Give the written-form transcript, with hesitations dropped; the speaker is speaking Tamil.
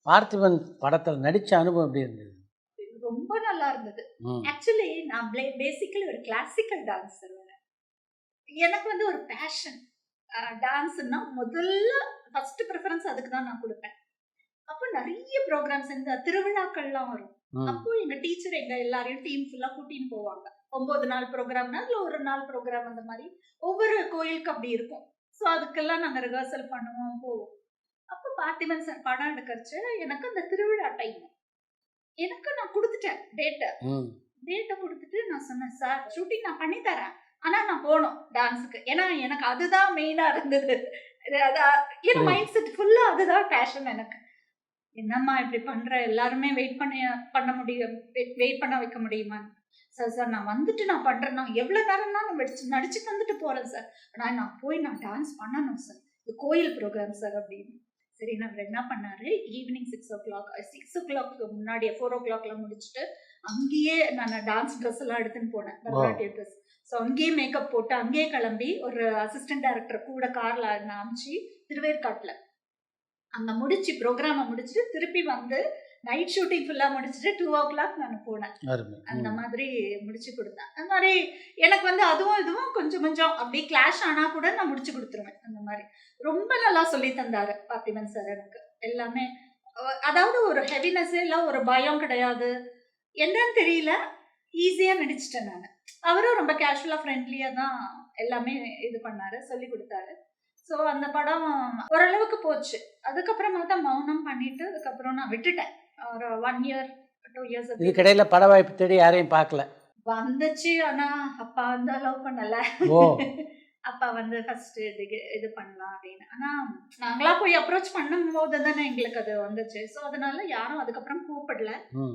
பார்த்திபன் படத்தில் நடித்த அனுபவம் எப்படி இருந்தது? ரொம்ப நல்லா இருந்தது. ஆக்சுவலி நான் பேசிக்கலி ஒரு கிளாசிக்கல் டான்ஸர். எனக்கு வந்து ஒரு பேஷன் டான்ஸ்னா முதல்ல ஃபர்ஸ்ட் ப்ரிஃபரன்ஸ் அதுக்கு தான் நான் கொடுப்பேன். அப்போ நிறைய ப்ரோக்ராம்ஸ் இந்த திருவிழாக்கள்லாம் வரும். அப்போ எங்க டீச்சர் எங்க எல்லாரையும் டீம் ஃபுல்லா கூட்டின்னு போவாங்க. 9 நாள் ப்ரோக்ராம்னா இல்ல ஒரு நாள் ப்ரோக்ராம் அந்த மாதிரி ஒவ்வொரு கோயிலுக்கு அப்படி இருக்கும். ஸோ அதுக்கெல்லாம் நாங்க ரிஹர்சல் பண்ணுவோம், போவோம். அப்போ பார்த்திபன் சார் படம் எடுக்கிறச்சு எனக்கு அந்த திருவிழா டைம் எனக்கு நான் கொடுத்துட்டேன் டேட்டை கொடுத்துட்டு நான் சொன்னேன், சார் ஷூட்டிங் நான் பண்ணி தரேன், ஆனா நான் போகணும் டான்ஸுக்கு. ஏன்னா எனக்கு அதுதான் மெயினா இருந்தது. என் மைண்ட் செட் ஃபுல்லா அதுதான் பேஷன் எனக்கு. என்னம்மா இப்படி பண்ற, எல்லாருமே வெயிட் பண்ண முடியும், வெயிட் பண்ண வைக்க முடியுமா? சார் நான் வந்துட்டு நான் பண்றேன், நான் எவ்வளவு நேரம்னா நான் நடிச்சு வந்துட்டு போறேன் சார், ஆனா நான் போய் நான் டான்ஸ் பண்ணணும் சார், இது கோயில் ப்ரோக்ராம் சார் அப்படின்னு. சரி அவர் என்ன பண்ணாரு, ஈவினிங் 6 o'clock முன்னாடி 4 o'clockல முடிச்சுட்டு அங்கேயே நான் டான்ஸ் ட்ரெஸ் எல்லாம் எடுத்துன்னு போனேன், பரதநாட்டிய ட்ரெஸ். ஸோ அங்கேயே மேக்கப் போட்டு அங்கேயே கிளம்பி ஒரு அசிஸ்டன்ட் டைரக்டர் கூட கார்ல அனுப்பிச்சு திருவேற்காட்டுல அங்க முடிச்சு ப்ரோக்ராம முடிச்சுட்டு திருப்பி வந்து நைட் ஷூட்டிங் ஃபுல்லா முடிச்சுட்டு 2 o'clock நான் போனேன். அந்த மாதிரி முடிச்சு கொடுத்தேன். அந்த மாதிரி எனக்கு வந்து அதுவும் இதுவும் கொஞ்சம் கொஞ்சம் அப்படி கிளாஷ் ஆனா கூட நான் முடிச்சு கொடுத்துருவேன். அந்த மாதிரி ரொம்ப நல்லா சொல்லி தந்தாரு பார்த்திபன் சார் எனக்கு எல்லாமே. அதாவது ஒரு ஹெவினஸ் இல்ல, ஒரு பயம் கிடையாது, என்னன்னு தெரியல, ஈஸியா நடிச்சிட்டேன் நான். அவரும் ரொம்ப கேஷுவலா ஃப்ரெண்ட்லியா தான் எல்லாமே இது பண்ணாரு, சொல்லி கொடுத்தாரு. ஸோ அந்த படம் ஓரளவுக்கு போச்சு. அதுக்கப்புறமா தான் மௌனம் பண்ணிட்டு அதுக்கப்புறம் நான் விட்டுட்டேன். ஒரு 1 year 2 years. இதுக்கிடையில பட வாய்ப்பு தேடி யாரையும் பார்க்கல? வந்துச்சு, ஆனா அப்பா வந்து அலோவ் பண்ணல. அப்பா வந்து ஃபர்ஸ்ட் இது பண்ணலாம் அப்படின்னு. ஆனா நாங்களா போய் அப்ரோச் பண்ணும் போது தானே எங்களுக்கு அது வந்துச்சு. ஸோ அதனால யாரும் அதுக்கப்புறம் கூப்பிடல.